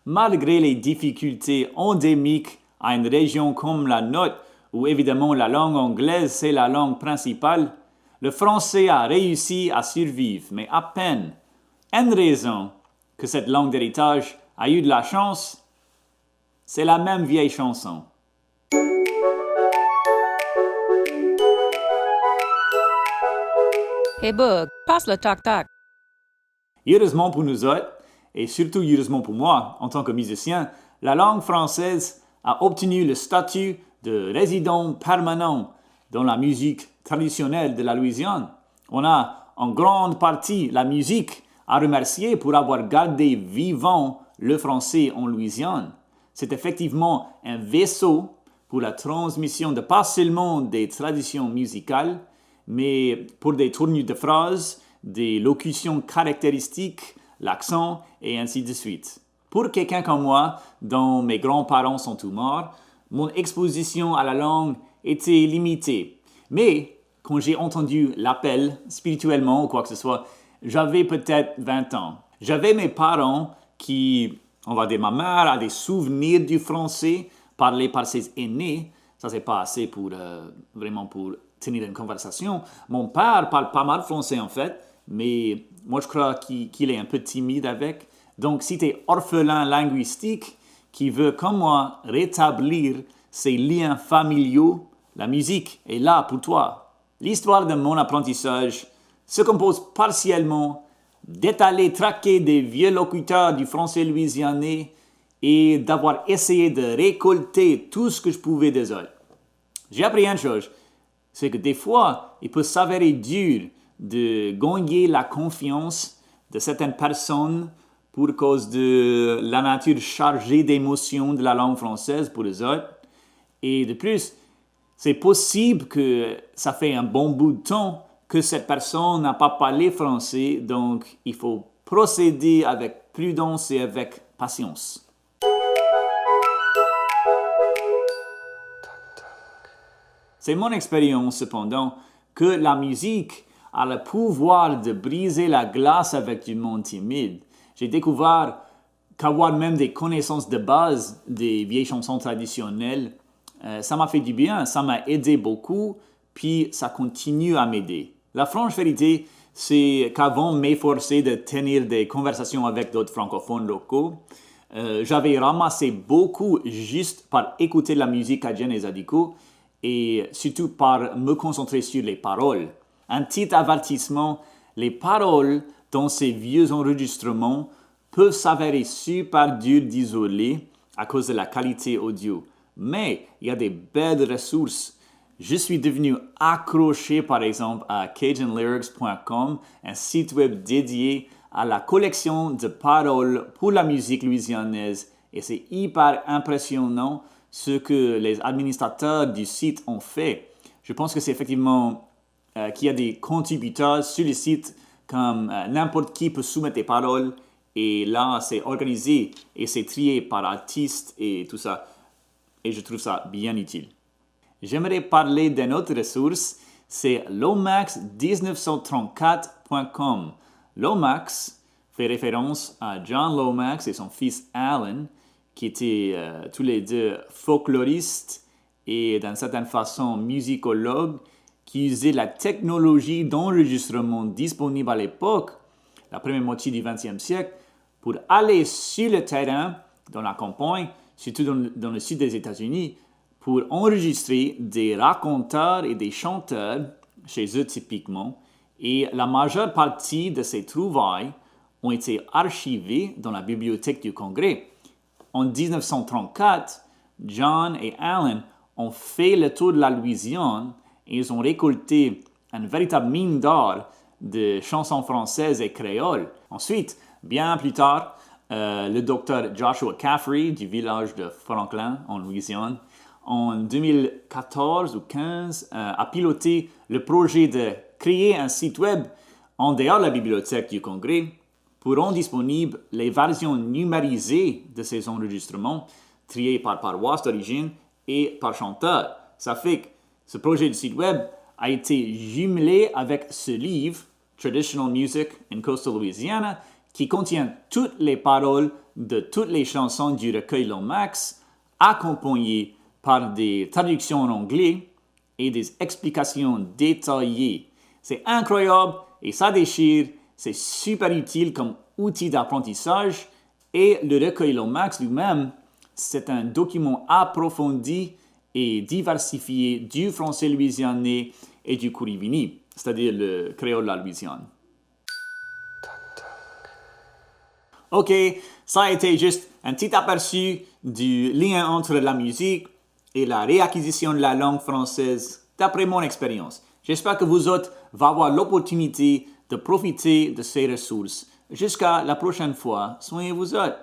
Malgré les difficultés endémiques à une région comme la nôtre, où évidemment la langue anglaise c'est la langue principale, le français a réussi à survivre, mais à peine. Une raison que cette langue d'héritage a eu de la chance, c'est la même vieille chanson. Hey Bug, passe le tac-tac. Heureusement pour nous autres, et surtout heureusement pour moi en tant que musicien, la langue française a obtenu le statut de résident permanent dans la musique traditionnelle de la Louisiane. On a en grande partie la musique à remercier pour avoir gardé vivant le français en Louisiane. C'est effectivement un vaisseau pour la transmission de pas seulement des traditions musicales, mais pour des tournures de phrases, des locutions caractéristiques, l'accent et ainsi de suite. Pour quelqu'un comme moi, dont mes grands-parents sont tous morts, mon exposition à la langue était limitée. Mais quand j'ai entendu l'appel spirituellement ou quoi que ce soit, j'avais peut-être 20 ans. J'avais mes parents qui, on va dire ma mère, a des souvenirs du français parlé par ses aînés. Ça, c'est pas assez pour vraiment pour tenir une conversation. Mon père parle pas mal français en fait, mais moi je crois qu'il est un peu timide avec. Donc si tu es orphelin linguistique qui veut comme moi rétablir ses liens familiaux, la musique est là pour toi. L'histoire de mon apprentissage se compose partiellement d'étaler traquer des vieux locuteurs du français louisianais et d'avoir essayé de récolter tout ce que je pouvais des autres. J'ai appris une chose, c'est que des fois, il peut s'avérer dur de gagner la confiance de certaines personnes pour cause de la nature chargée d'émotions de la langue française pour les autres. Et de plus, c'est possible que ça fait un bon bout de temps que cette personne n'a pas parlé français, donc il faut procéder avec prudence et avec patience. C'est mon expérience cependant que la musique a le pouvoir de briser la glace avec du monde timide. J'ai découvert qu'avoir même des connaissances de base des vieilles chansons traditionnelles, ça m'a fait du bien, ça m'a aidé beaucoup, puis ça continue à m'aider. La franche vérité, c'est qu'avant de m'efforcer de tenir des conversations avec d'autres francophones locaux, j'avais ramassé beaucoup juste par écouter la musique cajun et zydeco et surtout par me concentrer sur les paroles. Un petit avertissement, les paroles dans ces vieux enregistrements peuvent s'avérer super dures d'isoler à cause de la qualité audio. Mais il y a des belles ressources. Je suis devenu accroché par exemple à CajunLyrics.com, un site web dédié à la collection de paroles pour la musique louisianaise et c'est hyper impressionnant ce que les administrateurs du site ont fait. Je pense que c'est effectivement qu'il y a des contributeurs sur le site comme n'importe qui peut soumettre des paroles et là c'est organisé et c'est trié par artistes et tout ça et je trouve ça bien utile. J'aimerais parler d'une autre ressource, c'est lomax1934.com. Lomax fait référence à John Lomax et son fils Alan, qui étaient tous les deux folkloristes et d'une certaine façon musicologues, qui usaient la technologie d'enregistrement disponible à l'époque, la première moitié du XXe siècle, pour aller sur le terrain, dans la campagne, surtout dans le sud des États-Unis, pour enregistrer des raconteurs et des chanteurs, chez eux typiquement, et la majeure partie de ces trouvailles ont été archivées dans la bibliothèque du Congrès. En 1934, John et Alan ont fait le tour de la Louisiane et ils ont récolté une véritable mine d'or de chansons françaises et créoles. Ensuite, bien plus tard, le docteur Joshua Caffrey du village de Franklin en Louisiane, en 2014 ou 2015, a piloté le projet de créer un site web en dehors de la bibliothèque du Congrès pour rendre disponibles les versions numérisées de ces enregistrements, triés par paroisse d'origine et par chanteur. Ça fait que ce projet de site web a été jumelé avec ce livre, Traditional Music in Coastal Louisiana, qui contient toutes les paroles de toutes les chansons du recueil Lomax, accompagnées par des traductions en anglais et des explications détaillées. C'est incroyable et ça déchire, c'est super utile comme outil d'apprentissage et le recueil Lomax lui-même, c'est un document approfondi et diversifié du français louisianais et du Kouribini, c'est-à-dire le créole de la Louisiane. Ok, ça a été juste un petit aperçu du lien entre la musique et la réacquisition de la langue française d'après mon expérience. J'espère que vous autres allez avoir l'opportunité de profiter de ces ressources. Jusqu'à la prochaine fois, soignez-vous autres.